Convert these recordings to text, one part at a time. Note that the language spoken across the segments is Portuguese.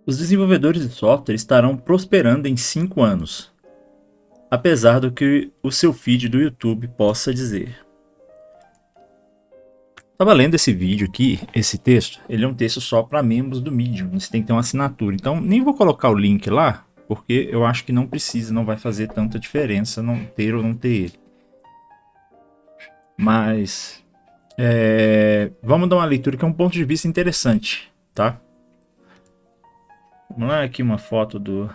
Os desenvolvedores de software estarão prosperando em 5 anos, apesar do que o seu feed do YouTube possa dizer. Estava lendo esse vídeo aqui, esse texto, ele é um texto só para membros do Medium, você tem que ter uma assinatura. Então nem vou colocar o link lá, porque eu acho que não precisa, não vai fazer tanta diferença não ter ou não ter ele. Mas vamos dar uma leitura que é um ponto de vista interessante, tá? Vamos lá, aqui uma foto do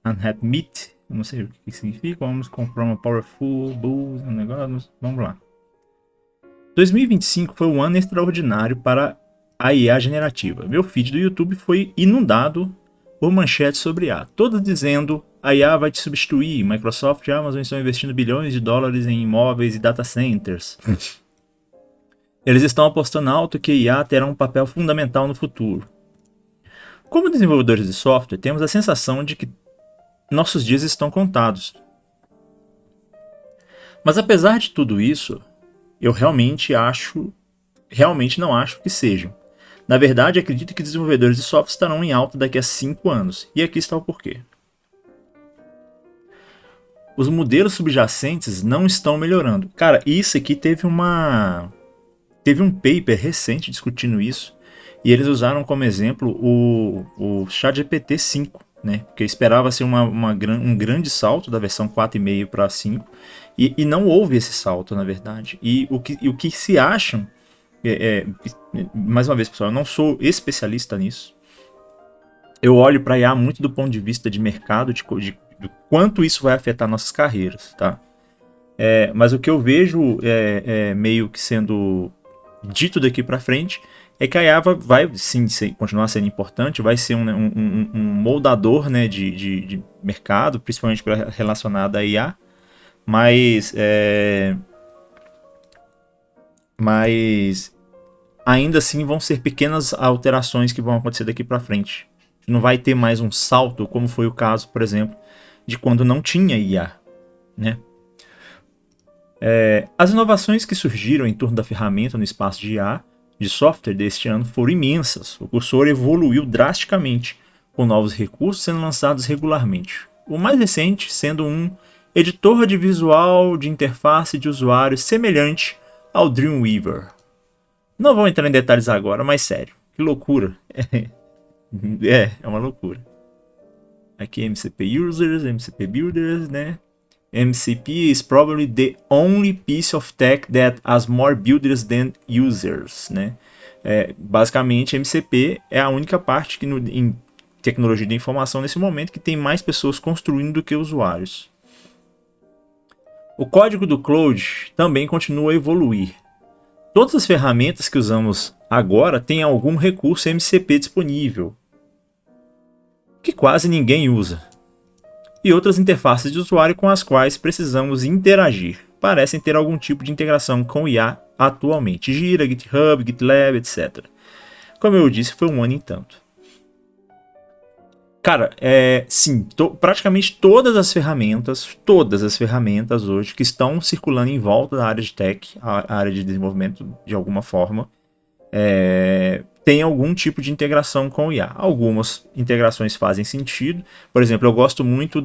Unhappy Meat, não sei o que significa, vamos comprar uma Powerful Bulls, um negócio, vamos lá. 2025 foi um ano extraordinário para a IA generativa. Meu feed do YouTube foi inundado por manchetes sobre IA, todas dizendo a IA vai te substituir, Microsoft e Amazon estão investindo bilhões de dólares em imóveis e data centers. Eles estão apostando alto que a IA terá um papel fundamental no futuro. Como desenvolvedores de software, temos a sensação de que nossos dias estão contados. Mas apesar de tudo isso, eu realmente não acho que sejam. Na verdade, acredito que desenvolvedores de software estarão em alta daqui a 5 anos. E aqui está o porquê. Os modelos subjacentes não estão melhorando. Cara, isso aqui teve um paper recente discutindo isso. E eles usaram como exemplo o ChatGPT 5, né? Porque esperava ser um grande salto da versão 4.5 para 5. E não houve esse salto, na verdade. E o que se acham, mais uma vez, pessoal, eu não sou especialista nisso. Eu olho para IA muito do ponto de vista de mercado, de quanto isso vai afetar nossas carreiras, tá? Mas o que eu vejo meio que sendo dito daqui para frente é que a IA vai sim continuar sendo importante, vai ser um moldador, né, de mercado, principalmente relacionado a IA, mas ainda assim vão ser pequenas alterações que vão acontecer daqui para frente. Não vai ter mais um salto, como foi o caso, por exemplo, de quando não tinha IA, né? As inovações que surgiram em torno da ferramenta no espaço de IA, de software deste ano, foram imensas. O cursor evoluiu drasticamente, com novos recursos sendo lançados regularmente. O mais recente sendo um editor de visual de interface de usuário semelhante ao Dreamweaver. Não vou entrar em detalhes agora, mas sério, que loucura. É uma loucura. Aqui MCP Users, MCP Builders, né? MCP is probably the only piece of tech that has more builders than users, né? Basicamente, MCP é a única parte que em tecnologia de informação nesse momento que tem mais pessoas construindo do que usuários. O código do Cloud também continua a evoluir. Todas as ferramentas que usamos agora têm algum recurso MCP disponível, que quase ninguém usa, e outras interfaces de usuário com as quais precisamos interagir. Parecem ter algum tipo de integração com IA atualmente. Gira, GitHub, GitLab, etc. Como eu disse, foi um ano em tanto. Cara, sim, praticamente todas as ferramentas hoje que estão circulando em volta da área de tech, a área de desenvolvimento de alguma forma, tem algum tipo de integração com o IA. Algumas integrações fazem sentido. Por exemplo, eu gosto muito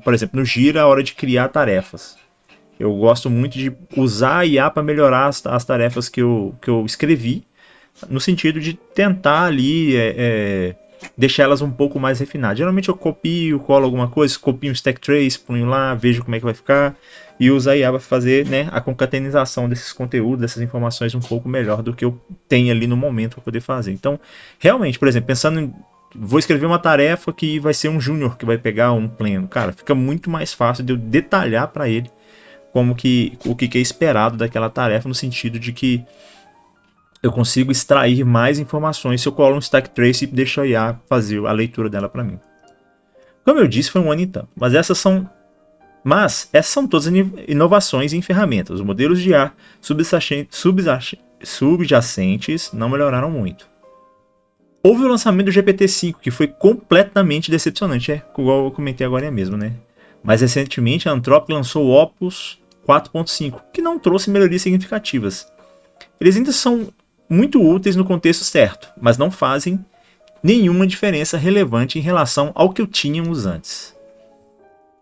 por exemplo, no Gira, a hora de criar tarefas. Eu gosto muito de usar a IA para melhorar as tarefas que eu escrevi, no sentido de tentar ali deixar elas um pouco mais refinadas. Geralmente eu copio, colo alguma coisa, copio um stack trace, ponho lá, vejo como é que vai ficar e uso a IA para fazer, né, a concatenação desses conteúdos, dessas informações um pouco melhor do que eu tenho ali no momento para poder fazer. Então, realmente, por exemplo, pensando em vou escrever uma tarefa que vai ser um júnior que vai pegar um pleno, cara, fica muito mais fácil de eu detalhar para ele o que é esperado daquela tarefa, no sentido de que eu consigo extrair mais informações se eu colo um stack trace e deixo a IA fazer a leitura dela para mim. Como eu disse, foi um ano e tanto. Mas essas são todas inovações em ferramentas. Os modelos de IA subjacentes não melhoraram muito. Houve o lançamento do GPT-5, que foi completamente decepcionante, igual eu comentei agora mesmo, né? Mais recentemente, a Anthropic lançou o Opus 4.5, que não trouxe melhorias significativas. Eles ainda são muito úteis no contexto certo, mas não fazem nenhuma diferença relevante em relação ao que tínhamos antes.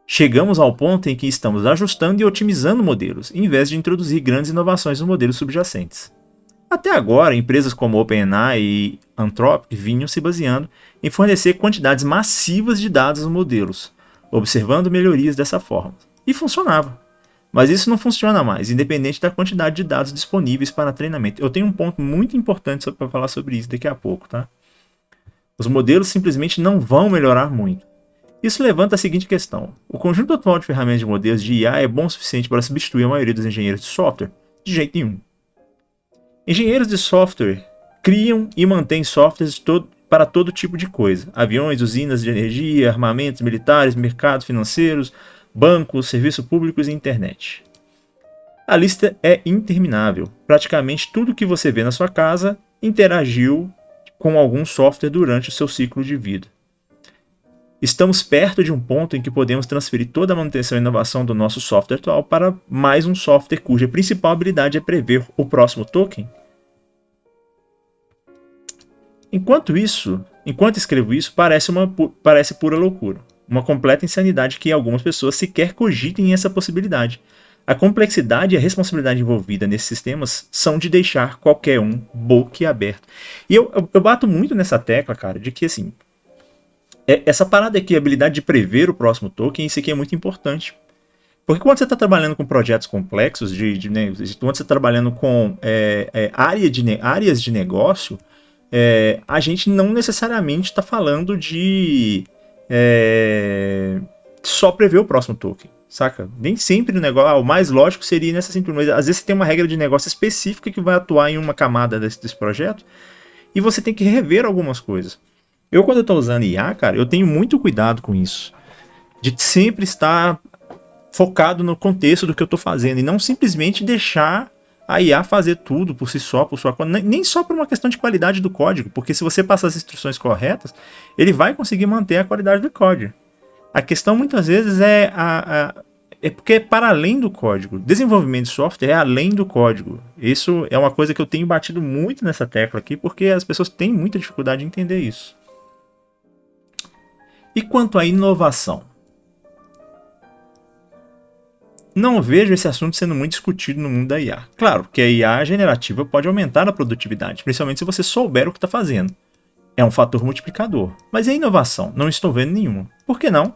Chegamos ao ponto em que estamos ajustando e otimizando modelos, em vez de introduzir grandes inovações nos modelos subjacentes. Até agora, empresas como OpenAI e Anthropic vinham se baseando em fornecer quantidades massivas de dados aos modelos, observando melhorias dessa forma. E funcionava. Mas isso não funciona mais, independente da quantidade de dados disponíveis para treinamento. Eu tenho um ponto muito importante para falar sobre isso daqui a pouco, tá? Os modelos simplesmente não vão melhorar muito. Isso levanta a seguinte questão: o conjunto atual de ferramentas de modelos de IA é bom o suficiente para substituir a maioria dos engenheiros de software? De jeito nenhum. Engenheiros de software criam e mantêm softwares para todo tipo de coisa: aviões, usinas de energia, armamentos militares, mercados financeiros, bancos, serviços públicos e internet. A lista é interminável. Praticamente tudo que você vê na sua casa interagiu com algum software durante o seu ciclo de vida. Estamos perto de um ponto em que podemos transferir toda a manutenção e inovação do nosso software atual para mais um software cuja principal habilidade é prever o próximo token. Enquanto escrevo isso, parece pura loucura. Uma completa insanidade que algumas pessoas sequer cogitem essa possibilidade. A complexidade e a responsabilidade envolvida nesses sistemas são de deixar qualquer um boquiaberto. E eu bato muito nessa tecla, cara, de que assim, essa parada aqui, a habilidade de prever o próximo token, isso aqui é muito importante. Porque quando você está trabalhando com projetos complexos, quando você está trabalhando com áreas de negócio, a gente não necessariamente está falando de só prever o próximo token, saca? Nem sempre o negócio, o mais lógico seria nessa cintura, mas às vezes você tem uma regra de negócio específica que vai atuar em uma camada desse projeto e você tem que rever algumas coisas. Quando eu estou usando IA, cara, eu tenho muito cuidado com isso. De sempre estar focado no contexto do que eu estou fazendo e não simplesmente deixar a IA fazer tudo por si só, por sua conta. Nem só por uma questão de qualidade do código, porque se você passar as instruções corretas, ele vai conseguir manter a qualidade do código. A questão muitas vezes é porque é para além do código. Desenvolvimento de software é além do código. Isso é uma coisa que eu tenho batido muito nessa tecla aqui, porque as pessoas têm muita dificuldade em entender isso. E quanto à inovação? Não vejo esse assunto sendo muito discutido no mundo da IA. Claro que a IA generativa pode aumentar a produtividade, principalmente se você souber o que está fazendo. É um fator multiplicador. Mas e a inovação? Não estou vendo nenhuma. Por que não?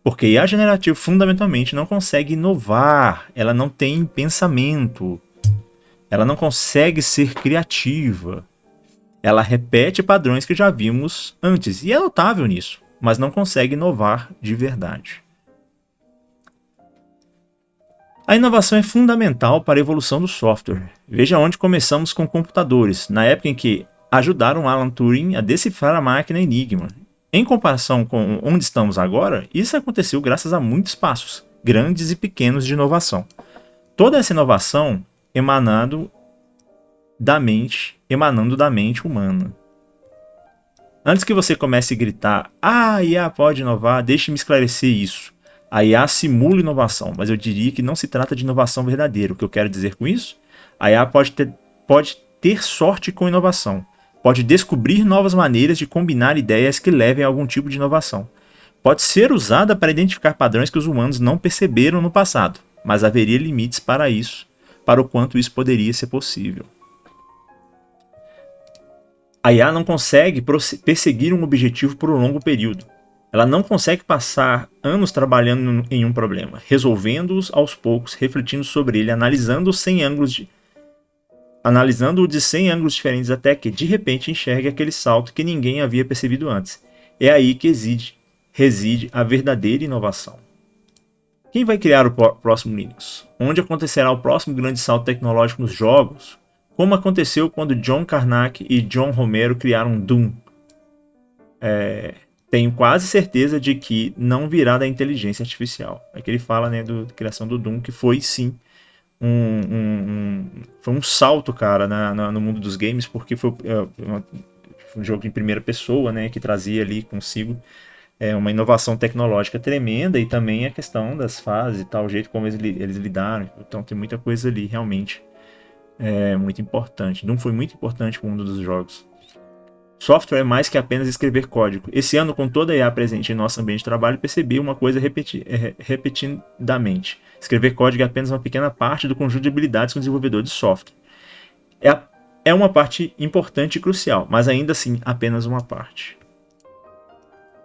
Porque a IA generativa fundamentalmente não consegue inovar. Ela não tem pensamento. Ela não consegue ser criativa. Ela repete padrões que já vimos antes. E é notável nisso. Mas não consegue inovar de verdade. A inovação é fundamental para a evolução do software. Veja onde começamos com computadores, na época em que ajudaram Alan Turing a decifrar a máquina Enigma. Em comparação com onde estamos agora, isso aconteceu graças a muitos passos, grandes e pequenos, de inovação. Toda essa inovação emanando da mente humana. Antes que você comece a gritar, a IA pode inovar, deixe-me esclarecer isso. A IA simula inovação, mas eu diria que não se trata de inovação verdadeira. O que eu quero dizer com isso? A IA pode ter sorte com inovação. Pode descobrir novas maneiras de combinar ideias que levem a algum tipo de inovação. Pode ser usada para identificar padrões que os humanos não perceberam no passado, mas haveria limites para isso, para o quanto isso poderia ser possível. A IA não consegue perseguir um objetivo por um longo período. Ela não consegue passar anos trabalhando em um problema, resolvendo-os aos poucos, refletindo sobre ele, analisando-o de 100 ângulos diferentes até que, de repente, enxergue aquele salto que ninguém havia percebido antes. É aí que reside a verdadeira inovação. Quem vai criar o próximo Linux? Onde acontecerá o próximo grande salto tecnológico nos jogos? Como aconteceu quando John Carmack e John Romero criaram Doom? Tenho quase certeza de que não virá da inteligência artificial. Aqui ele fala, né, da criação do Doom, que foi sim foi um salto, cara, no mundo dos games, porque foi um jogo em primeira pessoa, né, que trazia ali consigo uma inovação tecnológica tremenda e também a questão das fases e tal, o jeito como eles lidaram. Então tem muita coisa ali realmente muito importante. Doom foi muito importante para o mundo dos jogos. Software é mais que apenas escrever código. Esse ano, com toda a IA presente em nosso ambiente de trabalho, percebi uma coisa repetidamente. Escrever código é apenas uma pequena parte do conjunto de habilidades que um desenvolvedor de software. É uma parte importante e crucial, mas ainda assim apenas uma parte.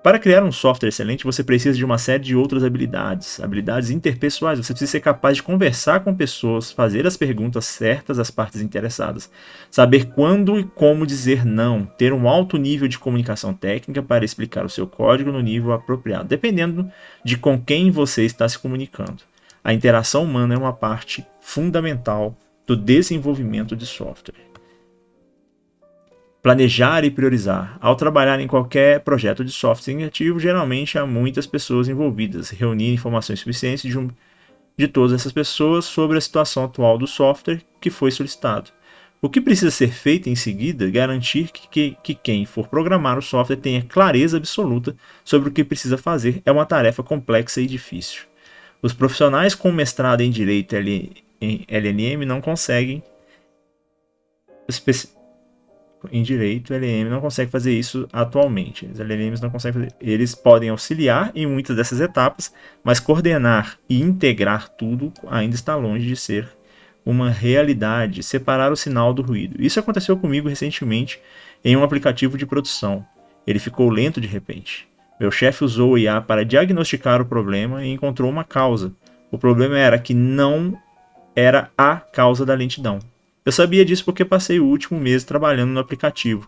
Para criar um software excelente, você precisa de uma série de outras habilidades. Habilidades interpessoais. Você precisa ser capaz de conversar com pessoas, fazer as perguntas certas às partes interessadas, saber quando e como dizer não, ter um alto nível de comunicação técnica para explicar o seu código no nível apropriado, dependendo de com quem você está se comunicando. A interação humana é uma parte fundamental do desenvolvimento de software. Planejar e priorizar. Ao trabalhar em qualquer projeto de software significativo, geralmente há muitas pessoas envolvidas. Reunir informações suficientes de todas essas pessoas sobre a situação atual do software que foi solicitado. O que precisa ser feito em seguida? Garantir que quem for programar o software tenha clareza absoluta sobre o que precisa fazer é uma tarefa complexa e difícil. Os profissionais com mestrado em Direito em LLM não conseguem em direito, LLM não consegue fazer isso atualmente. Os LLMs não conseguem fazer. Eles podem auxiliar em muitas dessas etapas, mas coordenar e integrar tudo ainda está longe de ser uma realidade. Separar o sinal do ruído. Isso aconteceu comigo recentemente em um aplicativo de produção. Ele ficou lento de repente. Meu chefe usou o IA para diagnosticar o problema e encontrou uma causa. O problema era que não era a causa da lentidão. Eu sabia disso porque passei o último mês trabalhando no aplicativo.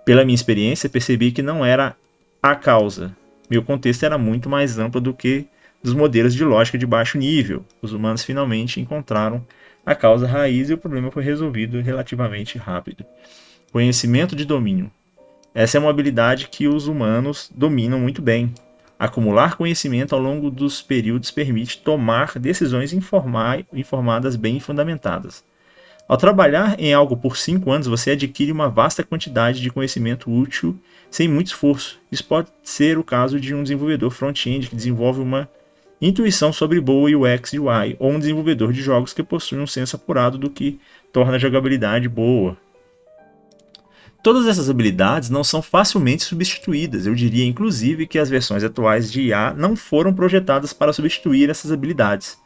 Pela minha experiência, percebi que não era a causa. Meu contexto era muito mais amplo do que dos modelos de lógica de baixo nível. Os humanos finalmente encontraram a causa raiz e o problema foi resolvido relativamente rápido. Conhecimento de domínio. Essa é uma habilidade que os humanos dominam muito bem. Acumular conhecimento ao longo dos períodos permite tomar decisões informadas bem fundamentadas. Ao trabalhar em algo por 5 anos, você adquire uma vasta quantidade de conhecimento útil sem muito esforço. Isso pode ser o caso de um desenvolvedor front-end que desenvolve uma intuição sobre boa UX e UI, ou um desenvolvedor de jogos que possui um senso apurado do que torna a jogabilidade boa. Todas essas habilidades não são facilmente substituídas. Eu diria, inclusive, que as versões atuais de IA não foram projetadas para substituir essas habilidades.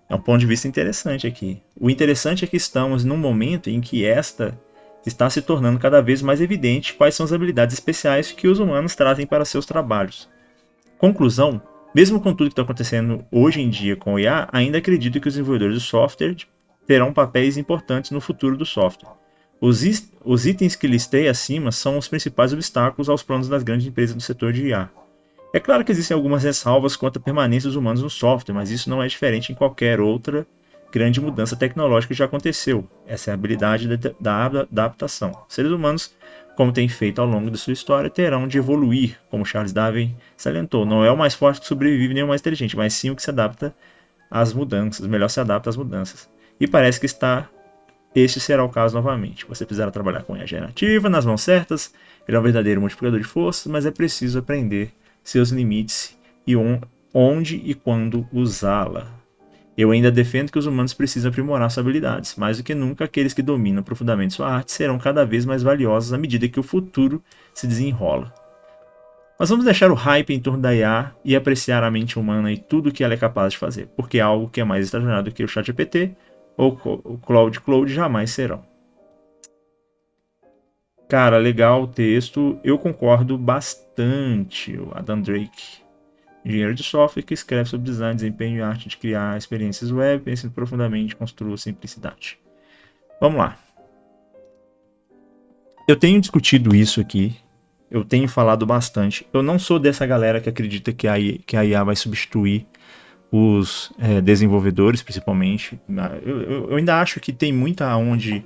É um ponto de vista interessante aqui. O interessante é que estamos num momento em que esta está se tornando cada vez mais evidente quais são as habilidades especiais que os humanos trazem para seus trabalhos. Conclusão, mesmo com tudo que está acontecendo hoje em dia com o IA, ainda acredito que os desenvolvedores de software terão papéis importantes no futuro do software. Os itens que listei acima são os principais obstáculos aos planos das grandes empresas do setor de IA. É claro que existem algumas ressalvas quanto à permanência dos humanos no software, mas isso não é diferente em qualquer outra grande mudança tecnológica que já aconteceu. Essa é a habilidade da adaptação. Seres humanos, como tem feito ao longo da sua história, terão de evoluir, como Charles Darwin salientou. Não é o mais forte que sobrevive nem o mais inteligente, mas sim o que se adapta às mudanças, melhor se adapta às mudanças. E parece que este será o caso novamente. Você precisará trabalhar com IA generativa, nas mãos certas, ele é um verdadeiro multiplicador de forças, mas é preciso aprender seus limites e onde e quando usá-la. Eu ainda defendo que os humanos precisam aprimorar suas habilidades. Mais do que nunca, aqueles que dominam profundamente sua arte serão cada vez mais valiosos à medida que o futuro se desenrola. Mas vamos deixar o hype em torno da IA e apreciar a mente humana e tudo o que ela é capaz de fazer, porque é algo que é mais extraordinário do que o ChatGPT ou o Claude jamais serão. Cara, legal o texto. Eu concordo bastante. O Adam Drake, engenheiro de software que escreve sobre design, desempenho e arte de criar experiências web, pensando profundamente, construa simplicidade. Vamos lá. Eu tenho discutido isso aqui. Eu tenho falado bastante. Eu não sou dessa galera que acredita que a IA vai substituir os desenvolvedores, principalmente. Eu ainda acho que tem muita onde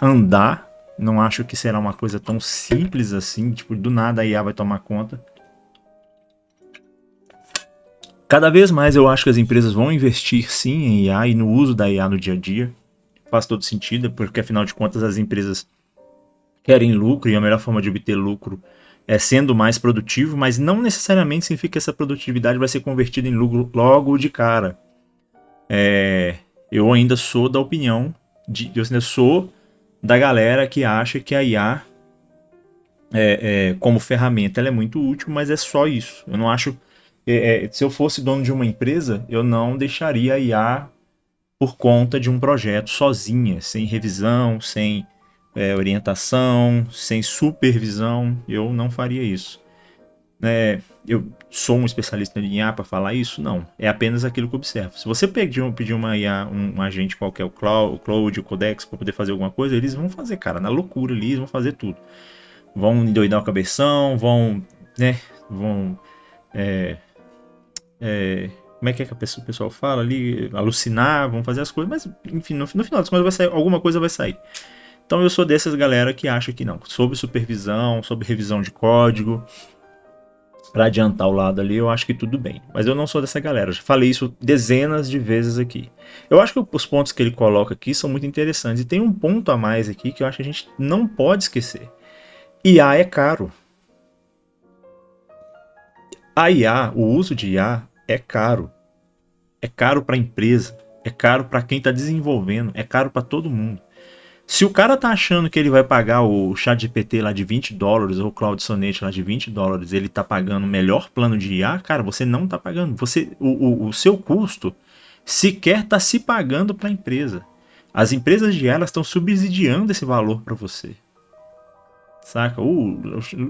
andar. Não acho que será uma coisa tão simples assim, tipo, do nada a IA vai tomar conta. Cada vez mais eu acho que as empresas vão investir sim em IA e no uso da IA no dia a dia. Faz todo sentido, porque afinal de contas as empresas querem lucro e a melhor forma de obter lucro é sendo mais produtivo, mas não necessariamente significa que essa produtividade vai ser convertida em lucro logo de cara. Eu ainda sou da opinião, eu ainda sou da galera que acha que a IA como ferramenta, ela é muito útil, mas é só isso. Eu não acho. Se eu fosse dono de uma empresa, eu não deixaria a IA por conta de um projeto sozinha, sem revisão, sem orientação, sem supervisão. Eu não faria isso. Eu sou um especialista em IA para falar isso? Não. É apenas aquilo que eu observo. Se você pedir uma IA, um agente qualquer, o Claude, o Codex, para poder fazer alguma coisa, eles vão fazer, cara, na loucura ali, eles vão fazer tudo. Vão endoidar o cabeção, vão, né, vão, como é que o pessoal fala ali, alucinar, vão fazer as coisas, mas enfim, no final das contas vai sair, alguma coisa vai sair. Então eu sou dessas galera que acha que não, sob supervisão, sob revisão de código, para adiantar o lado ali, eu acho que tudo bem. Mas eu não sou dessa galera, eu já falei isso dezenas de vezes aqui. Eu acho que os pontos que ele coloca aqui são muito interessantes, e tem um ponto a mais aqui que eu acho que a gente não pode esquecer. IA é caro. A IA, o uso de IA é caro. É caro para a empresa, é caro para quem está desenvolvendo, é caro para todo mundo. Se o cara tá achando que ele vai pagar o ChatGPT lá de $20 ou o Claude Sonnet lá de $20, ele tá pagando o melhor plano de IA, cara, você não tá pagando. O seu custo sequer tá se pagando para a empresa. As empresas de IA estão subsidiando esse valor para você. Saca? O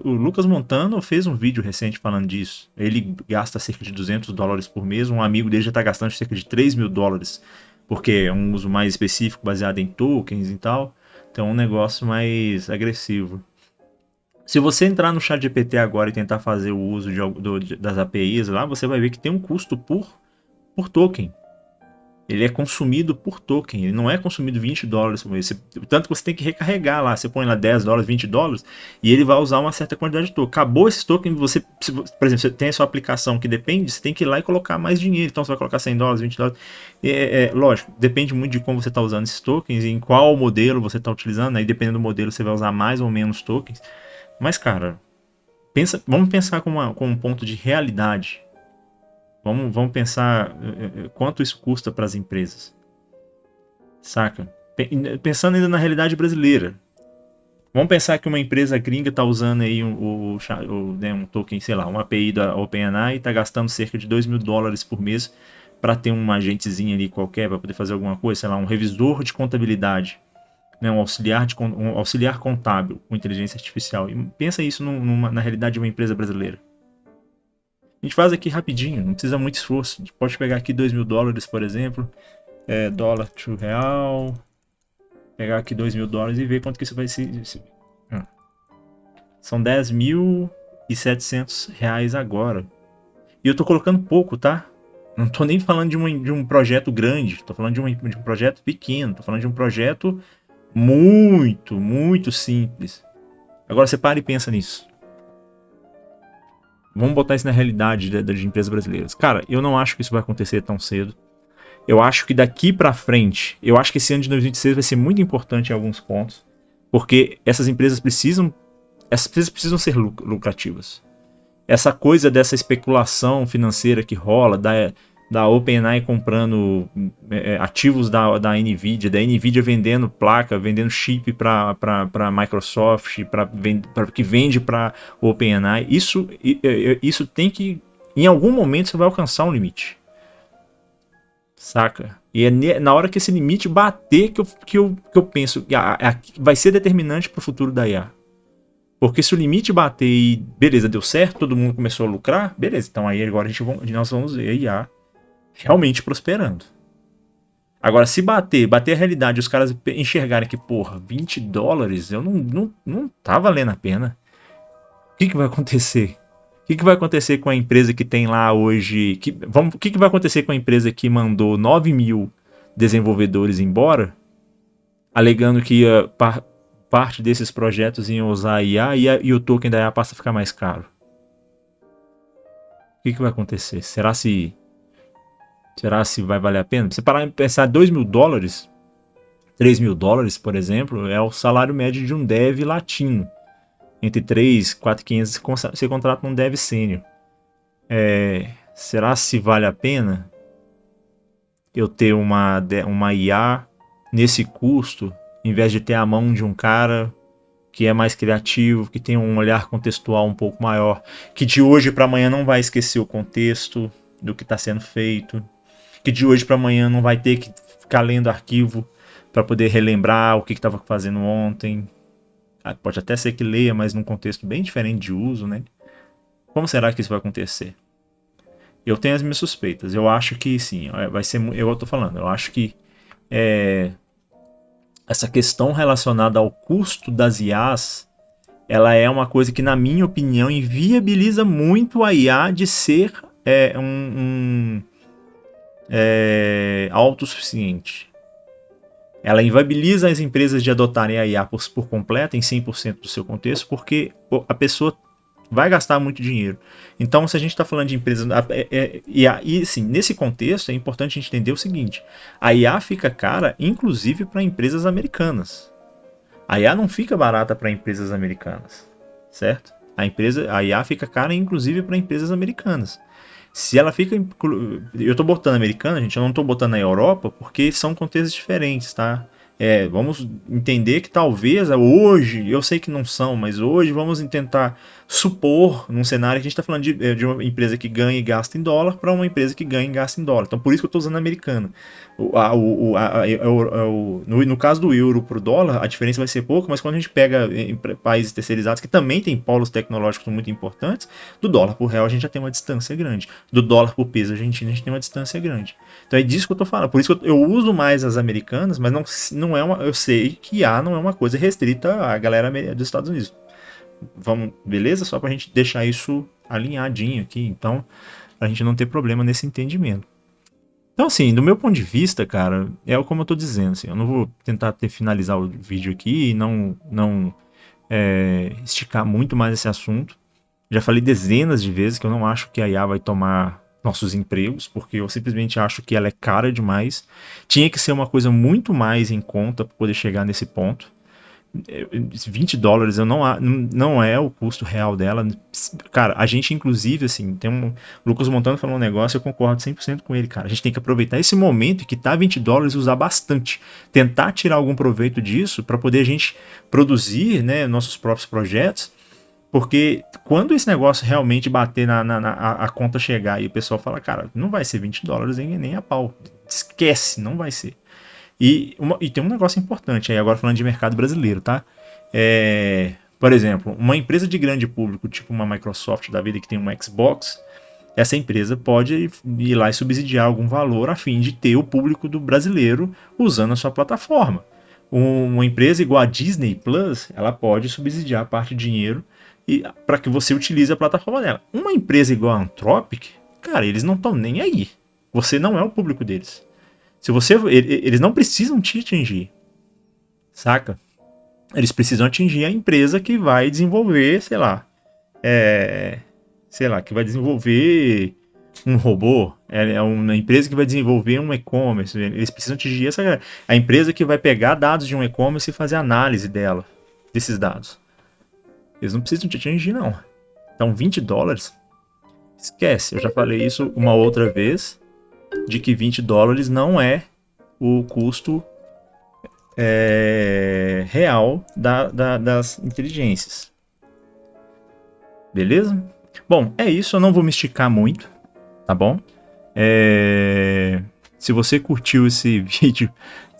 Lucas Montano fez um vídeo recente falando disso. Ele gasta cerca de $200 por mês. Um amigo dele já está gastando cerca de $3.000. Porque é um uso mais específico, baseado em tokens e tal. Então é um negócio mais agressivo. Se você entrar no ChatGPT agora e tentar fazer o uso das APIs lá, você vai ver que tem um custo por token. Ele é consumido por token, ele não é consumido $20 por mês. Tanto que você tem que recarregar lá, você põe lá $10, $20 e ele vai usar uma certa quantidade de token. Acabou esse token, por exemplo, você tem a sua aplicação que depende, você tem que ir lá e colocar mais dinheiro. Então você vai colocar $100, $20. Lógico, depende muito de como você está usando esses tokens, em qual modelo você está utilizando. Aí dependendo do modelo você vai usar mais ou menos tokens. Mas cara, vamos pensar com um ponto de realidade. Vamos pensar quanto isso custa para as empresas. Saca? Pensando ainda na realidade brasileira. Vamos pensar que uma empresa gringa está usando aí um token, sei lá, uma API da OpenAI e está gastando cerca de $2.000 por mês para ter um agentezinho ali qualquer, para poder fazer alguma coisa, sei lá, um revisor de contabilidade, né, um auxiliar contábil com inteligência artificial. E pensa isso na realidade de uma empresa brasileira. A gente faz aqui rapidinho, não precisa muito esforço. A gente pode pegar aqui $2.000, por exemplo. Dólar to real. Pegar aqui $2.000 e ver quanto que isso vai se. São R$10.700 agora. E eu tô colocando pouco, tá? Não tô nem falando de um projeto grande. Tô falando de um projeto pequeno. Tô falando de um projeto muito, muito simples. Agora você para e pensa nisso. Vamos botar isso na realidade de empresas brasileiras. Cara, eu não acho que isso vai acontecer tão cedo. Eu acho que daqui pra frente, eu acho que esse ano de 2026 vai ser muito importante em alguns pontos, porque essas empresas precisam ser lucrativas. Essa coisa dessa especulação financeira que rola, da OpenAI comprando ativos da NVIDIA, da NVIDIA vendendo placa, vendendo chip para Microsoft, que vende para OpenAI, isso tem que, em algum momento, você vai alcançar um limite. Saca? E é na hora que esse limite bater que eu penso que vai ser determinante para o futuro da IA. Porque se o limite bater e beleza, deu certo, todo mundo começou a lucrar, beleza, então aí agora nós vamos ver a IA realmente prosperando. Agora, se bater a realidade, os caras enxergarem que, porra, $20, eu não tá valendo a pena. O que vai acontecer? O que vai acontecer com a empresa que tem lá hoje? O que vai acontecer com a empresa que mandou 9.000 desenvolvedores embora, alegando que parte desses projetos iam usar a IA e o token da IA passa a ficar mais caro? O que vai acontecer? Será se vai valer a pena? Você parar e pensar $2.000, $3.000, por exemplo, é o salário médio de um dev latino. Entre 3, 4.500 você contrata um dev sênior. Será se vale a pena eu ter uma IA nesse custo, em vez de ter a mão de um cara que é mais criativo, que tem um olhar contextual um pouco maior, que de hoje para amanhã não vai esquecer o contexto do que está sendo feito, que de hoje para amanhã não vai ter que ficar lendo arquivo para poder relembrar o que estava fazendo ontem. Pode até ser que leia, mas num contexto bem diferente de uso, né? Como será que isso vai acontecer? Eu tenho as minhas suspeitas. Eu acho que sim, vai ser. Eu tô falando, eu acho que essa questão relacionada ao custo das IAs, ela é uma coisa que, na minha opinião, inviabiliza muito a IA de ser autossuficiente. Ela inviabiliza as empresas de adotarem a IA por completo, em 100% do seu contexto, porque a pessoa vai gastar muito dinheiro. Então, se a gente está falando de empresas... E assim, nesse contexto, é importante a gente entender o seguinte. A IA fica cara, inclusive, para empresas americanas. A IA não fica barata para empresas americanas, certo? A IA fica cara, inclusive, para empresas americanas. Se ela fica... Eu estou botando americana, gente, eu não estou botando na Europa, porque são contextos diferentes, tá? Vamos entender que talvez hoje, eu sei que não são, mas hoje vamos tentar supor, num cenário que a gente está falando de uma empresa que ganha e gasta em dólar para uma empresa que ganha e gasta em dólar. Então, por isso que eu estou usando a americana. No caso do euro para o dólar, a diferença vai ser pouca, mas quando a gente pega em países terceirizados que também têm polos tecnológicos muito importantes, do dólar para o real a gente já tem uma distância grande. Do dólar para o peso argentino a gente tem uma distância grande. Então é disso que eu estou falando. Por isso que eu uso mais as americanas, mas não é uma. Eu sei que IA não é uma coisa restrita à galera dos Estados Unidos. Vamos, beleza? Só pra gente deixar isso alinhadinho aqui, então, pra gente não ter problema nesse entendimento. Então, assim, do meu ponto de vista, cara, é como eu tô dizendo, assim, eu não vou tentar finalizar o vídeo aqui e não esticar muito mais esse assunto. Já falei dezenas de vezes que eu não acho que a IA vai tomar nossos empregos, porque eu simplesmente acho que ela é cara demais. Tinha que ser uma coisa muito mais em conta para poder chegar nesse ponto. $20 não é o custo real dela. Cara, a gente inclusive, assim, o Lucas Montano falou um negócio, eu concordo 100% com ele, cara. A gente tem que aproveitar esse momento que tá $20 e usar bastante. Tentar tirar algum proveito disso para poder a gente produzir, né, nossos próprios projetos. Porque quando esse negócio realmente bater a conta chegar e o pessoal fala, cara, não vai ser $20 nem a pau. Esquece, não vai ser. E tem um negócio importante aí, agora falando de mercado brasileiro, tá? Por exemplo, uma empresa de grande público, tipo uma Microsoft da vida que tem um Xbox, essa empresa pode ir lá e subsidiar algum valor a fim de ter o público do brasileiro usando a sua plataforma. Uma empresa igual a Disney Plus, ela pode subsidiar parte do dinheiro para que você utilize a plataforma dela. Uma empresa igual a Anthropic, cara, eles não estão nem aí. Você não é o público deles. Eles não precisam te atingir, saca? Eles precisam atingir a empresa que vai desenvolver, sei lá, que vai desenvolver um robô, é uma empresa que vai desenvolver um e-commerce. Eles precisam atingir a empresa que vai pegar dados de um e-commerce e fazer análise desses dados. Eles não precisam te atingir, não. Então, $20, esquece. Eu já falei isso uma outra vez, de que $20 não é o custo real das inteligências. Beleza? Bom, é isso. Eu não vou me esticar muito, tá bom? Se você curtiu esse vídeo,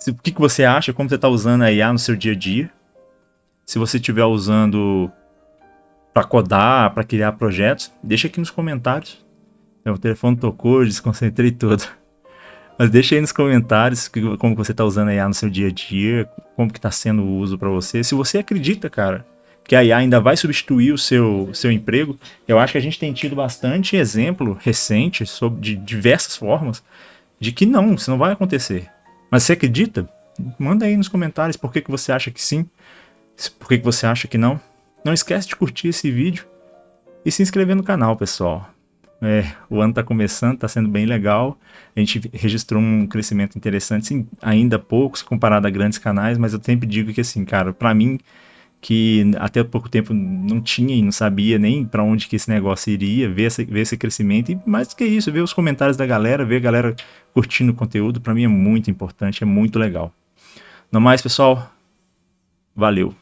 o que você acha? Como você está usando a IA no seu dia a dia? Se você estiver usando para codar, para criar projetos, deixa aqui nos comentários. Meu telefone tocou, desconcentrei todo. Mas deixa aí nos comentários como você está usando a IA no seu dia a dia, como que está sendo o uso para você. Se você acredita, cara, que a IA ainda vai substituir o seu emprego, eu acho que a gente tem tido bastante exemplo recente de diversas formas de que não, isso não vai acontecer. Mas você acredita? Manda aí nos comentários por que você acha que sim, por que você acha que não. Não esquece de curtir esse vídeo e se inscrever no canal, pessoal. O ano tá começando, tá sendo bem legal. A gente registrou um crescimento interessante, sim, ainda poucos comparado a grandes canais, mas eu sempre digo que assim, cara, pra mim, que até pouco tempo não tinha e não sabia nem pra onde que esse negócio iria, ver esse crescimento, e mais do que isso, ver os comentários da galera, ver a galera curtindo o conteúdo, pra mim é muito importante, é muito legal. No mais, pessoal, valeu!